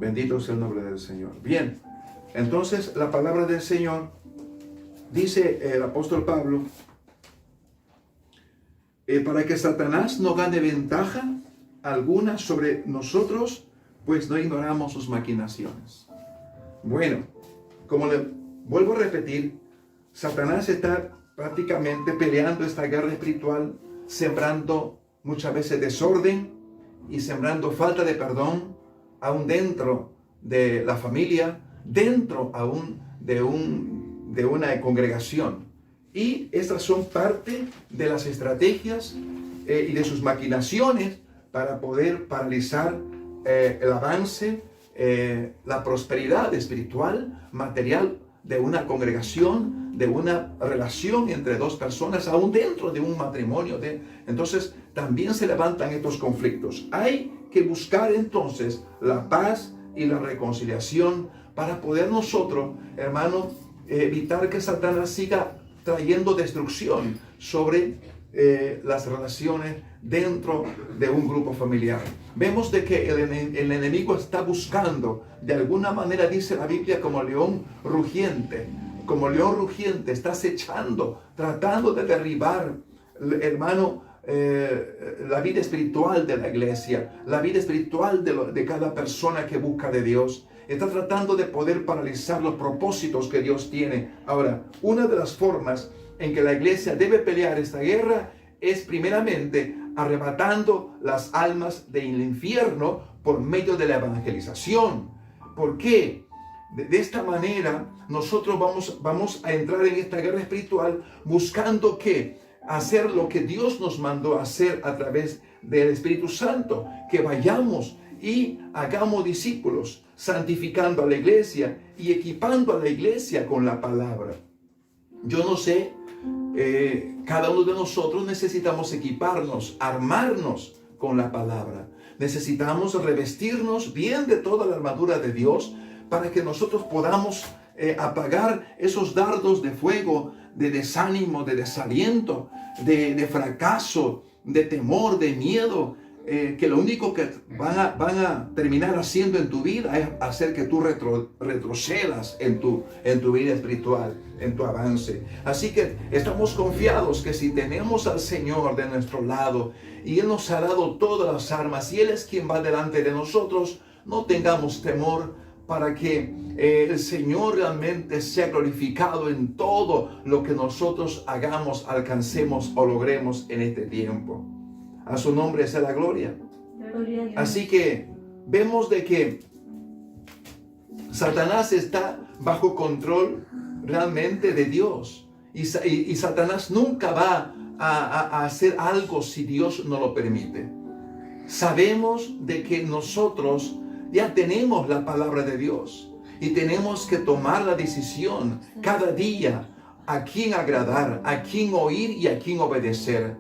Bendito sea el nombre del Señor. Bien, entonces la palabra del Señor dice el apóstol Pablo, para que Satanás no gane ventaja alguna sobre nosotros, pues no ignoramos sus maquinaciones. Bueno, como le vuelvo a repetir, Satanás está prácticamente peleando esta guerra espiritual, sembrando muchas veces desorden y sembrando falta de perdón, aún dentro de la familia, dentro aún de una congregación. Y estas son parte de las estrategias y de sus maquinaciones para poder paralizar el avance, la prosperidad espiritual, material de una congregación, de una relación entre dos personas, aún dentro de un matrimonio. Entonces también se levantan estos conflictos. Hay que buscar entonces la paz y la reconciliación para poder nosotros, hermano, evitar que Satanás siga trayendo destrucción sobre las relaciones dentro de un grupo familiar. Vemos de que el enemigo está buscando, de alguna manera dice la Biblia, como león rugiente, está acechando, tratando de derribar, hermano, la vida espiritual de la iglesia, la vida espiritual de cada persona que busca de Dios. Está tratando de poder paralizar los propósitos que Dios tiene. Ahora, una de las formas en que la iglesia debe pelear esta guerra es primeramente arrebatando las almas del infierno por medio de la evangelización. ¿Por qué? De esta manera nosotros vamos a entrar en esta guerra espiritual buscando que hacer lo que Dios nos mandó a hacer a través del Espíritu Santo, que vayamos y hagamos discípulos, santificando a la iglesia y equipando a la iglesia con la palabra. Yo no sé, cada uno de nosotros necesitamos equiparnos, armarnos con la palabra. Necesitamos revestirnos bien de toda la armadura de Dios para que nosotros podamos apagar esos dardos de fuego, de desánimo, de desaliento, de fracaso, de temor, de miedo, que lo único que van a terminar haciendo en tu vida es hacer que tú retrocedas en tu vida espiritual, en tu avance. Así que estamos confiados que si tenemos al Señor de nuestro lado y Él nos ha dado todas las armas y Él es quien va delante de nosotros, no tengamos temor, para que el Señor realmente sea glorificado en todo lo que nosotros hagamos, alcancemos o logremos en este tiempo. A su nombre sea la gloria. Así que vemos de que Satanás está bajo control realmente de Dios. Y Satanás nunca va a hacer algo si Dios no lo permite. Sabemos de que nosotros ya tenemos la palabra de Dios y tenemos que tomar la decisión cada día a quién agradar, a quién oír y a quién obedecer.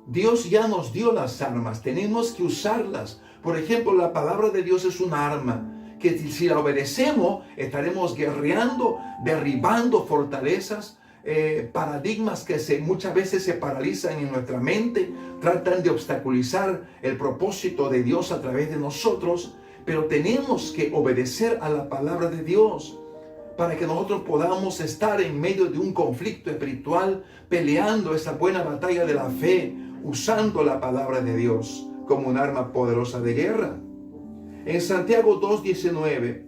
Dios ya nos dio las armas, tenemos que usarlas. Por ejemplo, la palabra de Dios es un arma que si la obedecemos estaremos guerreando, derribando fortalezas, paradigmas que muchas veces se paralizan en nuestra mente, tratan de obstaculizar el propósito de Dios a través de nosotros, pero tenemos que obedecer a la palabra de Dios para que nosotros podamos estar en medio de un conflicto espiritual, peleando esa buena batalla de la fe, usando la palabra de Dios como un arma poderosa de guerra. En Santiago 2:19,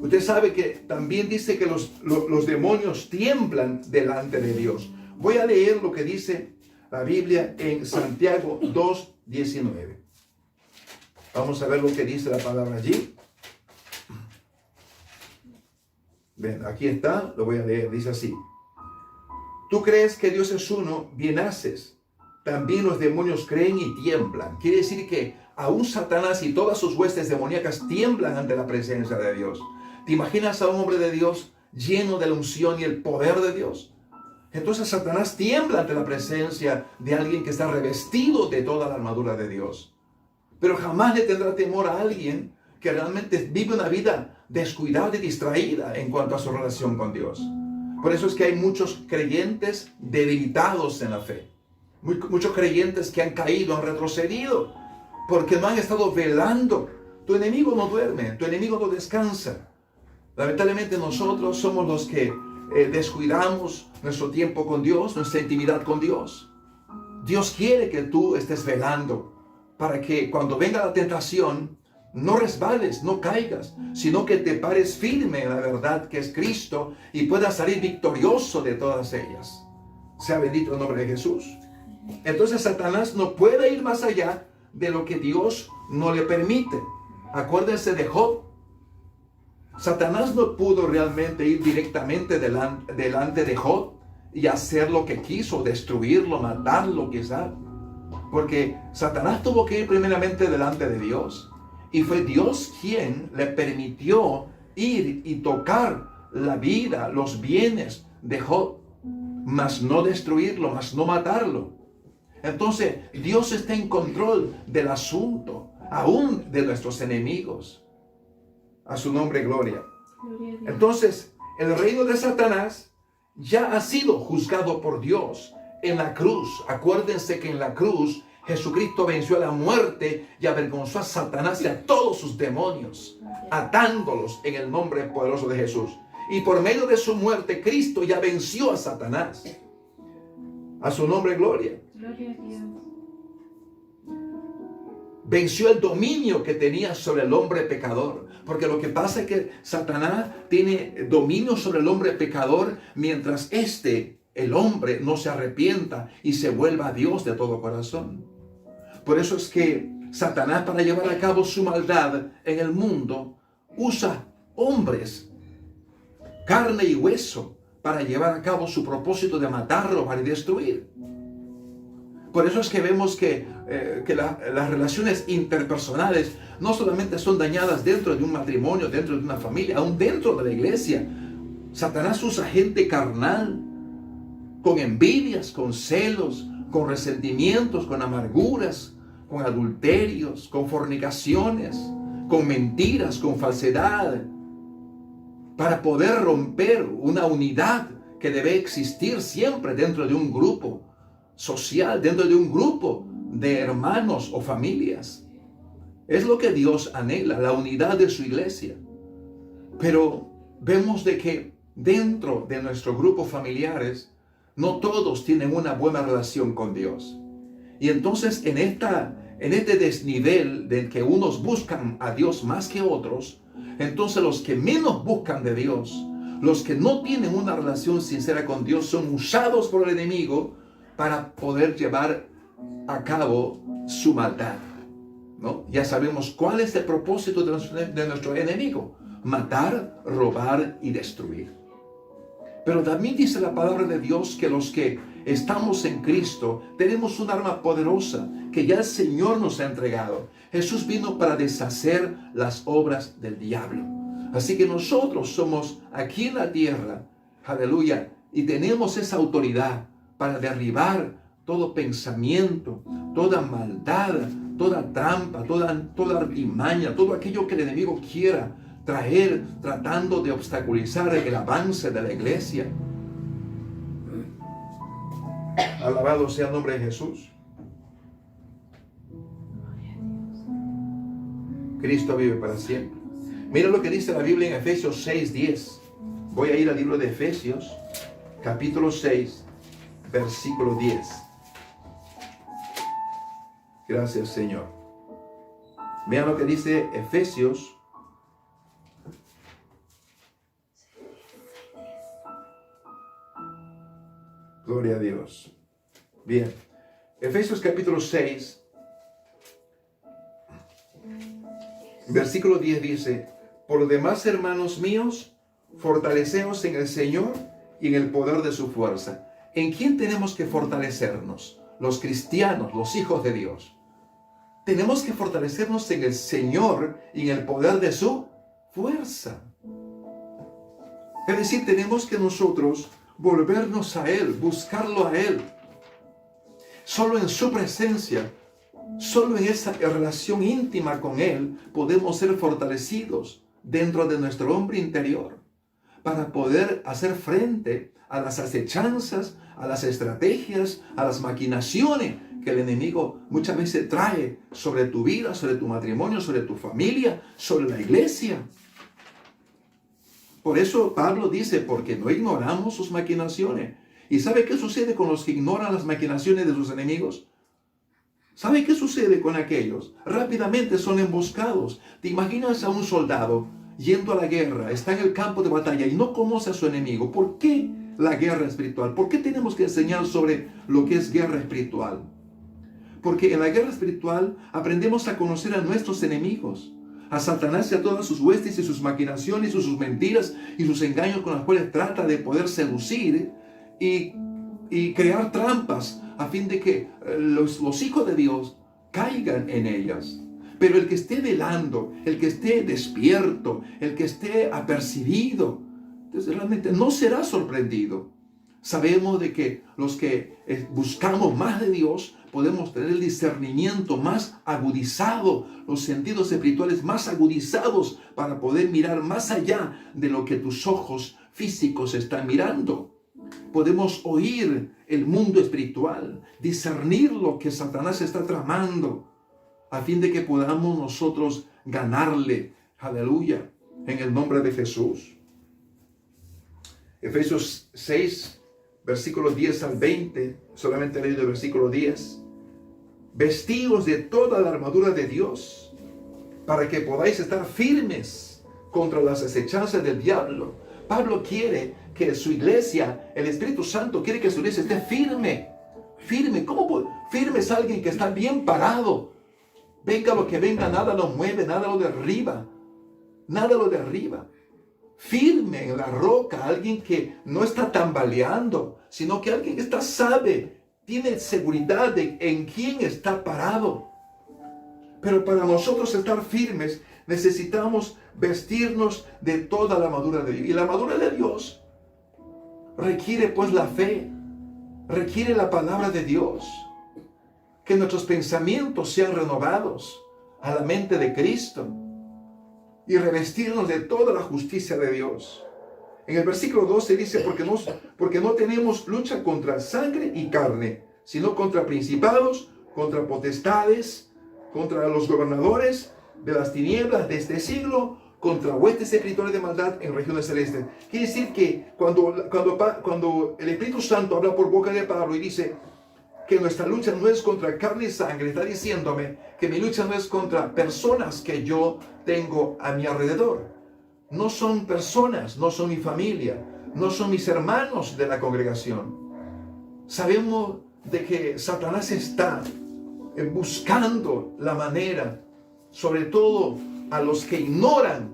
usted sabe que también dice que los demonios tiemblan delante de Dios. Voy a leer lo que dice la Biblia en Santiago 2:19. Vamos a ver lo que dice la palabra allí. Ven, aquí está, lo voy a leer, dice así. Tú crees que Dios es uno, bien haces. También los demonios creen y tiemblan. Quiere decir que aún Satanás y todas sus huestes demoníacas tiemblan ante la presencia de Dios. ¿Te imaginas a un hombre de Dios lleno de la unción y el poder de Dios? Entonces Satanás tiembla ante la presencia de alguien que está revestido de toda la armadura de Dios. Pero jamás le tendrá temor a alguien que realmente vive una vida descuidada y distraída en cuanto a su relación con Dios. Por eso es que hay muchos creyentes debilitados en la fe. Muchos creyentes que han caído, han retrocedido, porque no han estado velando. Tu enemigo no duerme, tu enemigo no descansa. Lamentablemente nosotros somos los que descuidamos nuestro tiempo con Dios, nuestra intimidad con Dios. Dios quiere que tú estés velando para que cuando venga la tentación no resbales, no caigas, sino que te pares firme en la verdad que es Cristo y puedas salir victorioso de todas ellas. Sea bendito el nombre de Jesús. Entonces Satanás no puede ir más allá de lo que Dios no le permite. Acuérdense de Job. Satanás no pudo realmente ir directamente delante de Job y hacer lo que quiso, destruirlo, matarlo quizás. Porque Satanás tuvo que ir primeramente delante de Dios. Y fue Dios quien le permitió ir y tocar la vida, los bienes de Job, mas no destruirlo, mas no matarlo. Entonces Dios está en control del asunto, aún de nuestros enemigos. A su nombre, gloria. Entonces, el reino de Satanás ya ha sido juzgado por Dios en la cruz. Acuérdense que en la cruz Jesucristo venció a la muerte y avergonzó a Satanás y a todos sus demonios, atándolos en el nombre poderoso de Jesús. Y por medio de su muerte, Cristo ya venció a Satanás. A su nombre, gloria. Gloria a Dios. Venció el dominio que tenía sobre el hombre pecador. Porque lo que pasa es que Satanás tiene dominio sobre el hombre pecador mientras el hombre, no se arrepienta y se vuelva a Dios de todo corazón. Por eso es que Satanás, para llevar a cabo su maldad en el mundo, usa hombres, carne y hueso, para llevar a cabo su propósito de matar, robar y destruir. Por eso es que vemos que las relaciones interpersonales no solamente son dañadas dentro de un matrimonio, dentro de una familia, aún dentro de la iglesia. Satanás usa gente carnal, con envidias, con celos, con resentimientos, con amarguras, con adulterios, con fornicaciones, con mentiras, con falsedad, para poder romper una unidad que debe existir siempre dentro de un grupo social, dentro de un grupo de hermanos o familias. Es lo que Dios anhela, la unidad de su iglesia. Pero vemos de que dentro de nuestro grupo familiares, no todos tienen una buena relación con Dios. Y entonces en este desnivel de que unos buscan a Dios más que otros, entonces los que menos buscan de Dios, los que no tienen una relación sincera con Dios, son usados por el enemigo para poder llevar a cabo su maldad, ¿no? Ya sabemos cuál es el propósito de nuestro enemigo: matar, robar y destruir. Pero también dice la palabra de Dios que los que estamos en Cristo tenemos un arma poderosa que ya el Señor nos ha entregado. Jesús vino para deshacer las obras del diablo. Así que nosotros somos aquí en la tierra, aleluya, y tenemos esa autoridad para derribar todo pensamiento, toda maldad, toda trampa, toda artimaña, todo aquello que el enemigo quiera traer, tratando de obstaculizar el avance de la iglesia. Alabado sea el nombre de Jesús. Cristo vive para siempre. Mira lo que dice la Biblia en Efesios 6:10. Voy a ir al libro de Efesios, capítulo 6, versículo 10. Gracias, Señor. Vean lo que dice Efesios. Gloria a Dios. Bien. Efesios capítulo 6, versículo 10 dice: por lo demás, hermanos míos, fortaleceos en el Señor y en el poder de su fuerza. ¿En quién tenemos que fortalecernos? Los cristianos, los hijos de Dios. Tenemos que fortalecernos en el Señor y en el poder de su fuerza. Es decir, tenemos que nosotros volvernos a Él, buscarlo a Él. Solo en su presencia, solo en esa relación íntima con Él, podemos ser fortalecidos dentro de nuestro hombre interior para poder hacer frente a las acechanzas, a las estrategias, a las maquinaciones que el enemigo muchas veces trae sobre tu vida, sobre tu matrimonio, sobre tu familia, sobre la iglesia. Por eso Pablo dice, porque no ignoramos sus maquinaciones. ¿Y sabe qué sucede con los que ignoran las maquinaciones de sus enemigos? ¿Sabe qué sucede con aquellos? Rápidamente son emboscados. ¿Te imaginas a un soldado yendo a la guerra, está en el campo de batalla y no conoce a su enemigo? ¿Por qué la guerra espiritual? ¿Por qué tenemos que enseñar sobre lo que es guerra espiritual? Porque en la guerra espiritual aprendemos a conocer a nuestros enemigos, a Satanás y a todas sus huestes y sus maquinaciones y sus mentiras y sus engaños con los cuales trata de poder seducir y crear trampas a fin de que los hijos de Dios caigan en ellas. Pero el que esté velando, el que esté despierto, el que esté apercibido, entonces realmente no será sorprendido. Sabemos de que los que buscamos más de Dios podemos tener el discernimiento más agudizado, los sentidos espirituales más agudizados para poder mirar más allá de lo que tus ojos físicos están mirando. Podemos oír el mundo espiritual, discernir lo que Satanás está tramando, a fin de que podamos nosotros ganarle, aleluya, en el nombre de Jesús. Efesios 6, versículos 10 al 20, solamente he leído el versículo 10. Vestidos de toda la armadura de Dios, para que podáis estar firmes contra las acechanzas del diablo. Pablo quiere que su iglesia, el Espíritu Santo quiere que su iglesia esté firme. Firme, ¿cómo firme es alguien que está bien parado? Venga lo que venga, nada lo mueve, nada lo derriba. Nada lo derriba. Firme en la roca, alguien que no está tambaleando, sino que alguien que sabe, tiene seguridad de en quién está parado. Pero para nosotros estar firmes, necesitamos vestirnos de toda la armadura de Dios. Y la armadura de Dios requiere pues la fe, requiere la palabra de Dios. Que nuestros pensamientos sean renovados a la mente de Cristo y revestirnos de toda la justicia de Dios. En el versículo 12 dice, porque no tenemos lucha contra sangre y carne, sino contra principados, contra potestades, contra los gobernadores de las tinieblas de este siglo, contra huestes espirituales de maldad en regiones celestes. Quiere decir que cuando el Espíritu Santo habla por boca de Pablo y dice que nuestra lucha no es contra carne y sangre, está diciéndome que mi lucha no es contra personas que yo tengo a mi alrededor. No son personas, no son mi familia, no son mis hermanos de la congregación. Sabemos de que Satanás está buscando la manera, sobre todo a los que ignoran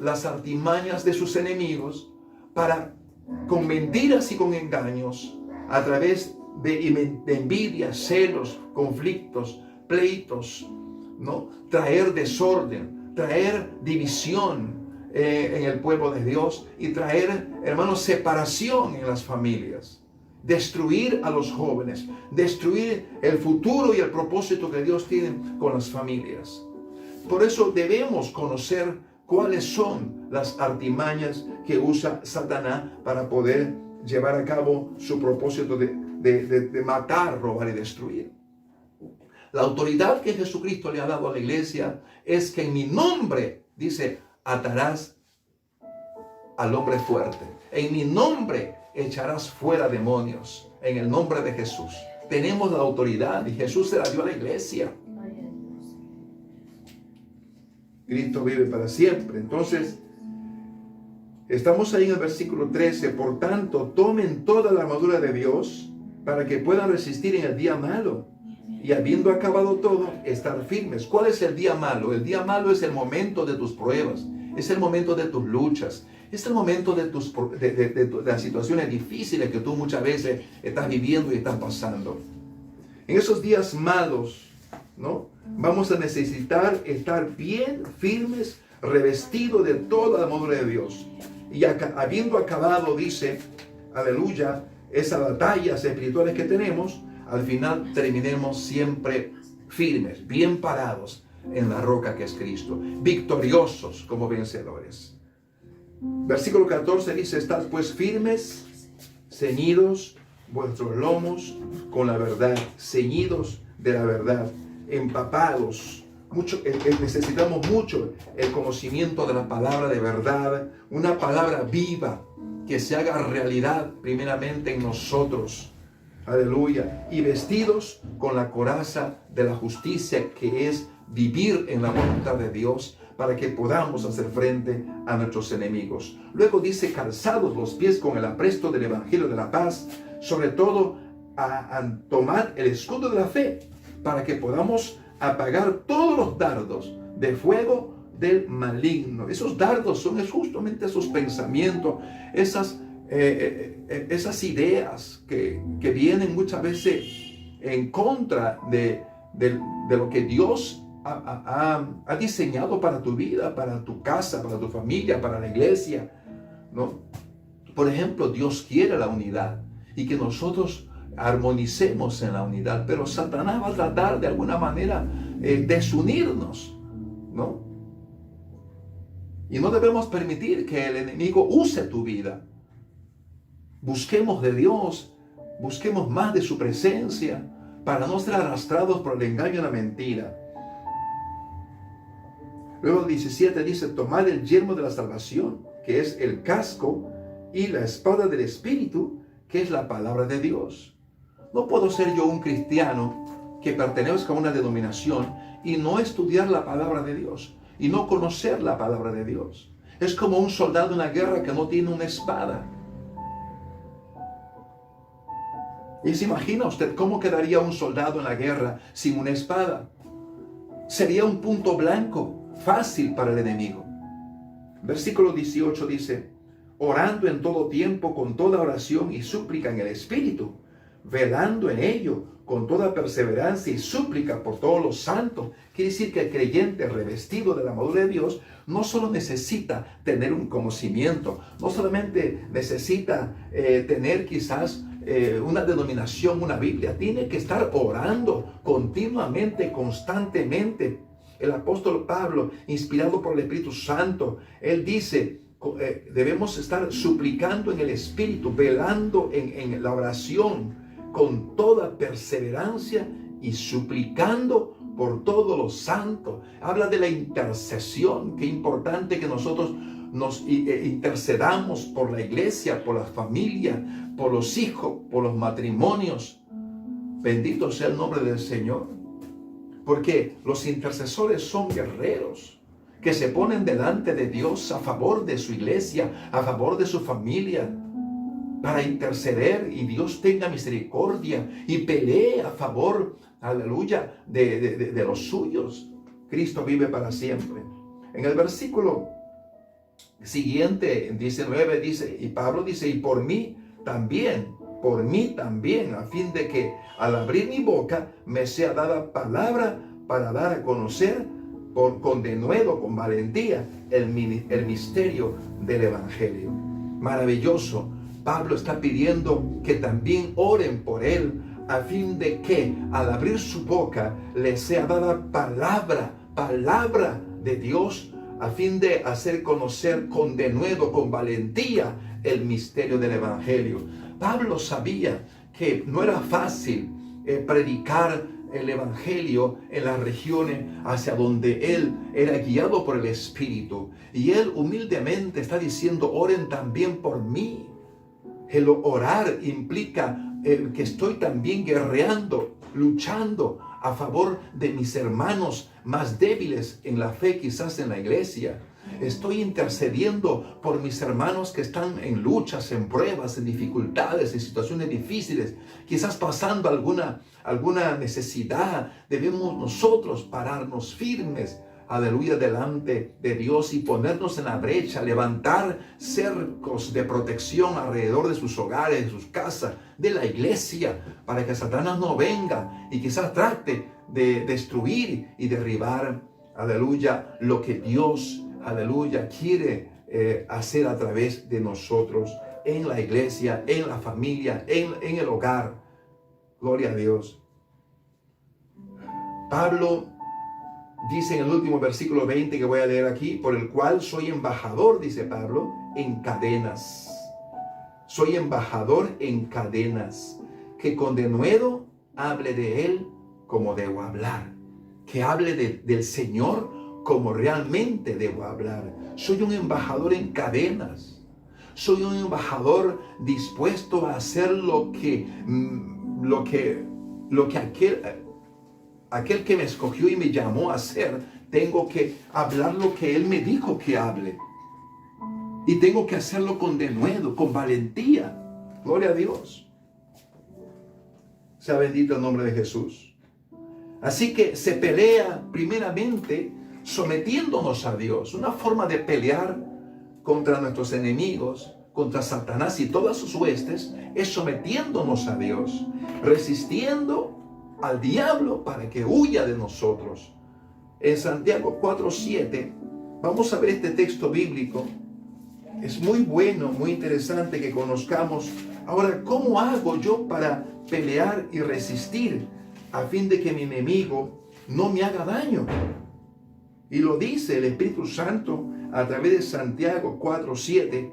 las artimañas de sus enemigos, para con mentiras y con engaños, a través de envidia, celos, conflictos, pleitos, ¿no? Traer desorden, traer división en el pueblo de Dios y traer, hermanos, separación en las familias, destruir a los jóvenes, destruir el futuro y el propósito que Dios tiene con las familias. Por eso debemos conocer cuáles son las artimañas que usa Satanás para poder llevar a cabo su propósito de matar, robar y destruir. La autoridad que Jesucristo le ha dado a la iglesia es que en mi nombre, dice, atarás al hombre fuerte. En mi nombre echarás fuera demonios. En el nombre de Jesús. Tenemos la autoridad y Jesús se la dio a la iglesia. Cristo vive para siempre. Entonces, estamos ahí en el versículo 13. Por tanto, tomen toda la armadura de Dios para que puedan resistir en el día malo. Y habiendo acabado todo, estar firmes. ¿Cuál es el día malo? El día malo es el momento de tus pruebas. Es el momento de tus luchas. Es el momento de las situaciones difíciles que tú muchas veces estás viviendo y estás pasando. En esos días malos, ¿no? Vamos a necesitar estar bien firmes, revestidos de toda la armadura de Dios. Y habiendo acabado, dice, aleluya, esas batallas espirituales que tenemos, al final terminemos siempre firmes, bien parados en la roca que es Cristo, victoriosos como vencedores. Versículo 14 dice, estad pues firmes, ceñidos vuestros lomos con la verdad, ceñidos de la verdad, empapados. Necesitamos mucho el conocimiento de la palabra de verdad, una palabra viva que se haga realidad primeramente en nosotros. Aleluya. Y vestidos con la coraza de la justicia, que es vivir en la voluntad de Dios, para que podamos hacer frente a nuestros enemigos. Luego dice, calzados los pies con el apresto del Evangelio de la paz, sobre todo a tomar el escudo de la fe, para que podamos apagar todos los dardos de fuego del maligno. Esos dardos son justamente esos pensamientos, esas ideas que vienen muchas veces en contra de lo que Dios ha diseñado para tu vida, para tu casa, para tu familia, para la iglesia, ¿no? Por ejemplo, Dios quiere la unidad y que nosotros armonicemos en la unidad, pero Satanás va a tratar de alguna manera desunirnos, ¿no? Y no debemos permitir que el enemigo use tu vida. Busquemos de Dios, busquemos más de su presencia para no ser arrastrados por el engaño y la mentira. Luego el 17 dice, tomad el yelmo de la salvación, que es el casco, y la espada del Espíritu, que es la palabra de Dios. No puedo ser yo un cristiano que pertenezca a una denominación y no estudiar la palabra de Dios y no conocer la palabra de Dios. Es como un soldado en la guerra que no tiene una espada. ¿Y se imagina usted cómo quedaría un soldado en la guerra sin una espada? Sería un punto blanco fácil para el enemigo. Versículo 18 dice, orando en todo tiempo con toda oración y súplica en el Espíritu, velando en ello con toda perseverancia y súplica por todos los santos. Quiere decir que el creyente revestido de la armadura de Dios no solo necesita tener un conocimiento, no solamente necesita tener quizás una denominación, una Biblia, tiene que estar orando continuamente, constantemente. El apóstol Pablo, inspirado por el Espíritu Santo, él dice, debemos estar suplicando en el Espíritu, velando en la oración con toda perseverancia y suplicando por todos los santos. Habla de la intercesión. Qué importante que nosotros nos intercedamos por la iglesia, por la familia, por los hijos, por los matrimonios. Bendito sea el nombre del Señor. Porque los intercesores son guerreros que se ponen delante de Dios a favor de su iglesia, a favor de su familia, para interceder y Dios tenga misericordia y pelee a favor, aleluya, de los suyos. Cristo vive para siempre. En el versículo siguiente, en 19, dice, y Pablo dice, y por mí también, a fin de que al abrir mi boca me sea dada palabra para dar a conocer con denuedo, con valentía, el misterio del Evangelio. Maravilloso. Pablo está pidiendo que también oren por él, a fin de que al abrir su boca le sea dada palabra de Dios, a fin de hacer conocer con denuedo, con valentía, el misterio del Evangelio. Pablo sabía que no era fácil predicar el Evangelio en las regiones hacia donde él era guiado por el Espíritu. Y él humildemente está diciendo, oren también por mí. El orar implica que estoy también guerreando, luchando a favor de mis hermanos más débiles en la fe, quizás en la iglesia. Estoy intercediendo por mis hermanos que están en luchas, en pruebas, en dificultades, en situaciones difíciles, quizás pasando alguna necesidad. Debemos nosotros pararnos firmes, aleluya, delante de Dios y ponernos en la brecha, levantar cercos de protección alrededor de sus hogares, de sus casas, de la iglesia, para que Satanás no venga y quizás trate de destruir y derribar, aleluya, lo que Dios, aleluya, quiere hacer a través de nosotros en la iglesia, en la familia, en el hogar. Gloria a Dios. Pablo dice en el último versículo 20 que voy a leer aquí, por el cual soy embajador, dice Pablo, en cadenas. soy embajador en cadenas, que con denuedo hable de él como debo hablar, que hable del Señor como realmente debo hablar. Soy un embajador en cadenas, soy un embajador dispuesto a hacer lo que aquel que me escogió y me llamó a hacer. Tengo que hablar lo que Él me dijo que hable. Y tengo que hacerlo con denuedo, con valentía. Gloria a Dios. Sea bendito el nombre de Jesús. Así que se pelea primeramente sometiéndonos a Dios. Una forma de pelear contra nuestros enemigos, contra Satanás y todas sus huestes, es sometiéndonos a Dios, resistiendo al diablo para que huya de nosotros. En Santiago 4:7, vamos a ver este texto bíblico. Es muy bueno, muy interesante que conozcamos. Ahora, ¿cómo hago yo para pelear y resistir a fin de que mi enemigo no me haga daño? Y lo dice el Espíritu Santo a través de Santiago 4:7.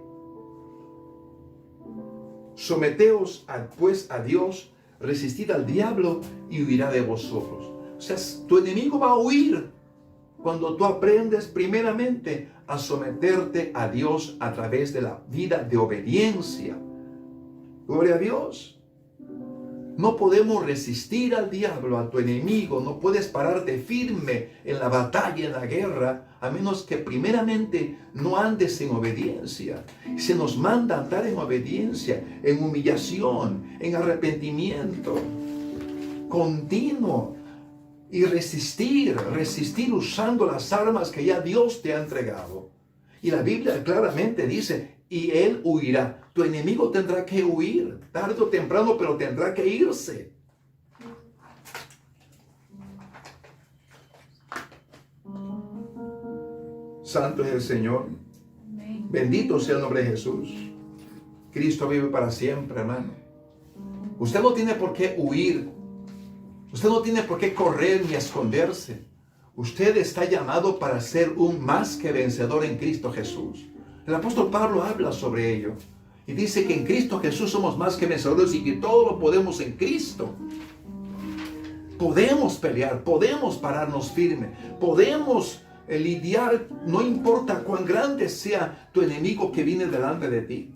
Someteos pues a Dios, resistid al diablo y huirá de vosotros. O sea, tu enemigo va a huir cuando tú aprendes primeramente a someterte a Dios a través de la vida de obediencia. Gloria a Dios. No podemos resistir al diablo, a tu enemigo. No puedes pararte firme en la batalla, en la guerra, a menos que primeramente no andes en obediencia. Se nos manda andar en obediencia, en humillación, en arrepentimiento continuo. Y resistir usando las armas que ya Dios te ha entregado. Y la Biblia claramente dice, y él huirá. Tu enemigo tendrá que huir, tarde o temprano, pero tendrá que irse. Santo es el Señor. Bendito sea el nombre de Jesús. Cristo vive para siempre, hermano. Usted no tiene por qué huir. Usted no tiene por qué correr ni esconderse. Usted está llamado para ser un más que vencedor en Cristo Jesús. El apóstol Pablo habla sobre ello. Y dice que en Cristo Jesús somos más que vencedores y que todo lo podemos en Cristo. Podemos pelear, podemos pararnos firme, podemos lidiar, no importa cuán grande sea tu enemigo que viene delante de ti.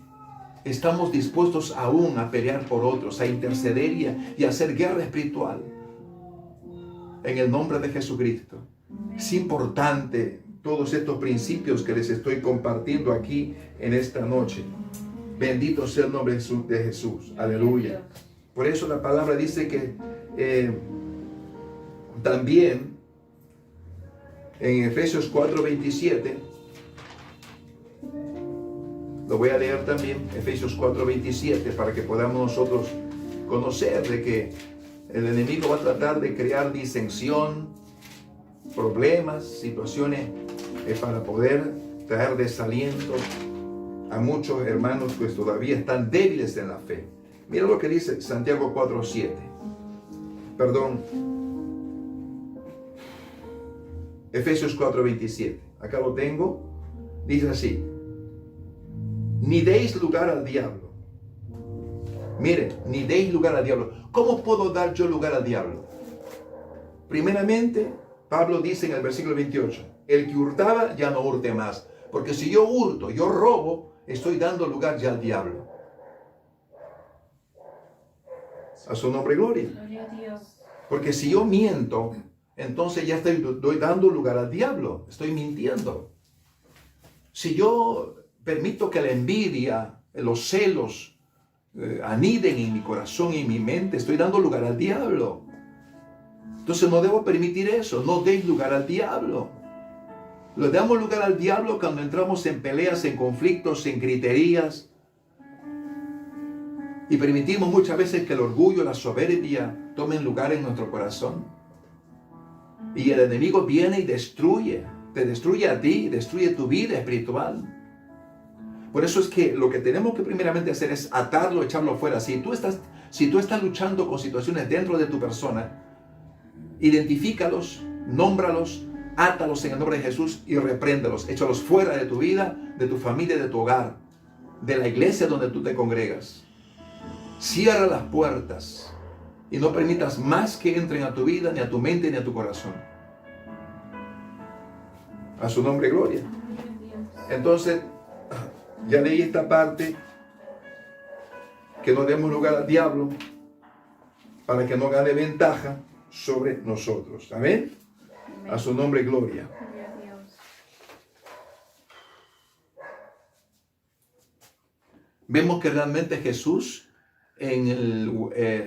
Estamos dispuestos aún a pelear por otros, a interceder y a hacer guerra espiritual. En el nombre de Jesucristo. Es importante todos estos principios que les estoy compartiendo aquí en esta noche. Bendito sea el nombre de Jesús. Aleluya. Por eso la palabra dice que también en Efesios 4:27, lo voy a leer también, Efesios 4:27, para que podamos nosotros conocer de que el enemigo va a tratar de crear disensión, problemas, situaciones para poder traer desaliento a muchos hermanos que todavía están débiles en la fe. Mira lo que dice Santiago 4:7. Perdón. Efesios 4:27. Acá lo tengo. Dice así. Ni deis lugar al diablo. Mire, ni deis lugar al diablo. ¿Cómo puedo dar yo lugar al diablo? Primeramente, Pablo dice en el versículo 28, el que hurtaba ya no hurte más. Porque si yo hurto, yo robo, estoy dando lugar ya al diablo. A su nombre, gloria. Gloria a Dios. Porque si yo miento, entonces ya estoy dando lugar al diablo. Estoy mintiendo. Si yo permito que la envidia, los celos, aniden en mi corazón y en mi mente, estoy dando lugar al diablo. Entonces no debo permitir eso. No deis lugar al diablo. Le damos lugar al diablo cuando entramos en peleas, en conflictos, en griterías. Y permitimos muchas veces que el orgullo, la soberbia tomen lugar en nuestro corazón. Y el enemigo viene y destruye. Te destruye a ti, destruye tu vida espiritual. Por eso es que lo que tenemos que primeramente hacer es atarlo, echarlo fuera. Si tú estás luchando con situaciones dentro de tu persona, identifícalos, nómbralos, átalos en el nombre de Jesús y repréndelos. Échalos fuera de tu vida, de tu familia, de tu hogar. de la iglesia donde tú te congregas. Cierra las puertas y no permitas más que entren a tu vida, ni a tu mente, ni a tu corazón. A su nombre, gloria. Entonces, ya leí esta parte, que no demos lugar al diablo para que no gane ventaja sobre nosotros. Amén. A su nombre, gloria. Vemos que realmente Jesús,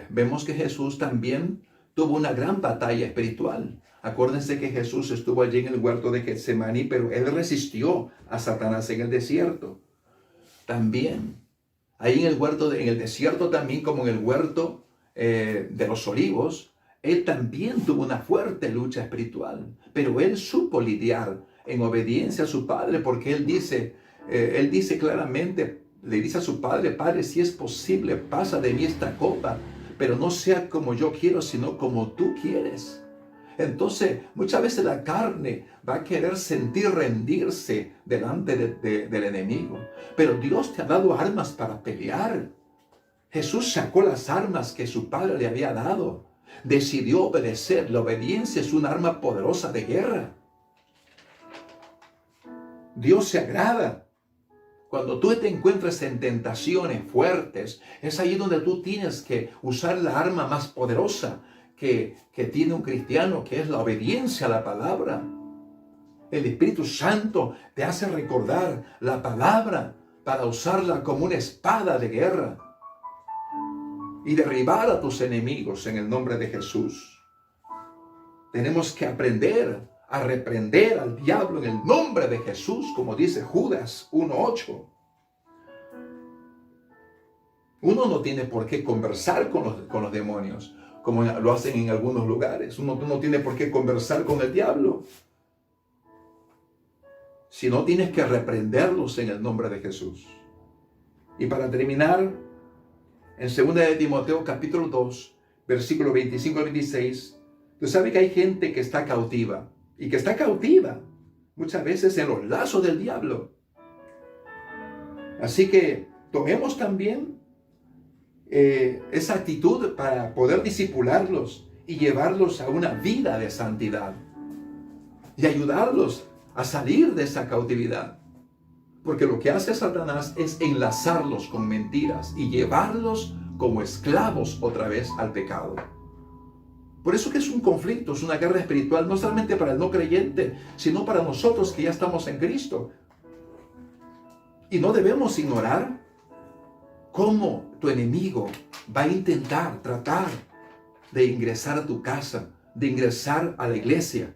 vemos que Jesús también tuvo una gran batalla espiritual. Acuérdense que Jesús estuvo allí en el huerto de Getsemaní, pero él resistió a Satanás en el desierto. También, ahí en el huerto, en el desierto también, como en el huerto de los olivos, él también tuvo una fuerte lucha espiritual. Pero él supo lidiar en obediencia a su Padre, porque él dice claramente, le dice a su Padre: Padre, si es posible, pasa de mí esta copa, pero no sea como yo quiero, sino como tú quieres. Entonces, muchas veces la carne va a querer sentir rendirse delante del enemigo. Pero Dios te ha dado armas para pelear. Jesús sacó las armas que su Padre le había dado. Decidió obedecer. La obediencia es un arma poderosa de guerra. Dios se agrada. Cuando tú te encuentres en tentaciones fuertes, es ahí donde tú tienes que usar la arma más poderosa que tiene un cristiano, que es la obediencia a la palabra. El Espíritu Santo te hace recordar la palabra para usarla como una espada de guerra y derribar a tus enemigos en el nombre de Jesús. Tenemos que aprender a reprender al diablo en el nombre de Jesús, como dice Judas 1:8. Uno no tiene por qué conversar con los demonios, como lo hacen en algunos lugares. Uno no tiene por qué conversar con el diablo, sino tienes que reprenderlos en el nombre de Jesús. Y para terminar, en 2 de Timoteo capítulo 2, versículo 25 al 26, tú sabes que hay gente que está cautiva, y que está cautiva muchas veces en los lazos del diablo. Así que tomemos también esa actitud para poder discipularlos y llevarlos a una vida de santidad y ayudarlos a salir de esa cautividad. Porque lo que hace Satanás es enlazarlos con mentiras y llevarlos como esclavos otra vez al pecado. Por eso que es un conflicto, es una guerra espiritual, no solamente para el no creyente, sino para nosotros que ya estamos en Cristo. Y no debemos ignorar cómo tu enemigo va a intentar tratar de ingresar a tu casa, de ingresar a la iglesia,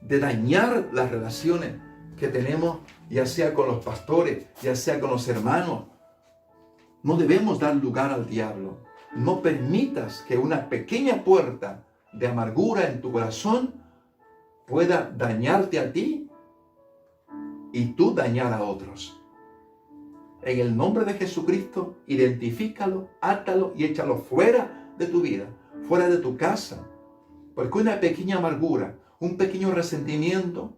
de dañar las relaciones que tenemos, ya sea con los pastores, ya sea con los hermanos. No debemos dar lugar al diablo. No permitas que una pequeña puerta de amargura en tu corazón pueda dañarte a ti y tú dañar a otros. En el nombre de Jesucristo, identifícalo, átalo y échalo fuera de tu vida, fuera de tu casa. Porque una pequeña amargura, un pequeño resentimiento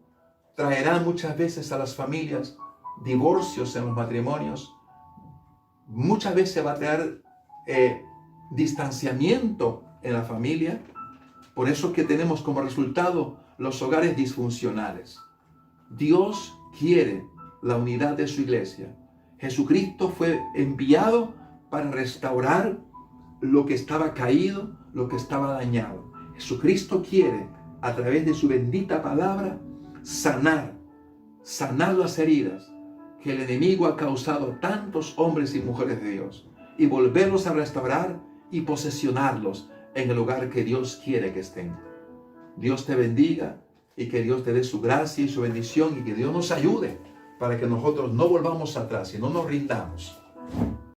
traerá muchas veces a las familias divorcios en los matrimonios. Muchas veces va a traer distanciamiento en la familia. Por eso que tenemos como resultado los hogares disfuncionales. Dios quiere la unidad de su iglesia. Jesucristo fue enviado para restaurar lo que estaba caído, lo que estaba dañado. Jesucristo quiere, a través de su bendita palabra, sanar las heridas que el enemigo ha causado a tantos hombres y mujeres de Dios y volverlos a restaurar y posesionarlos en el lugar que Dios quiere que estén. Dios te bendiga y que Dios te dé su gracia y su bendición y que Dios nos ayude para que nosotros no volvamos atrás y no nos rindamos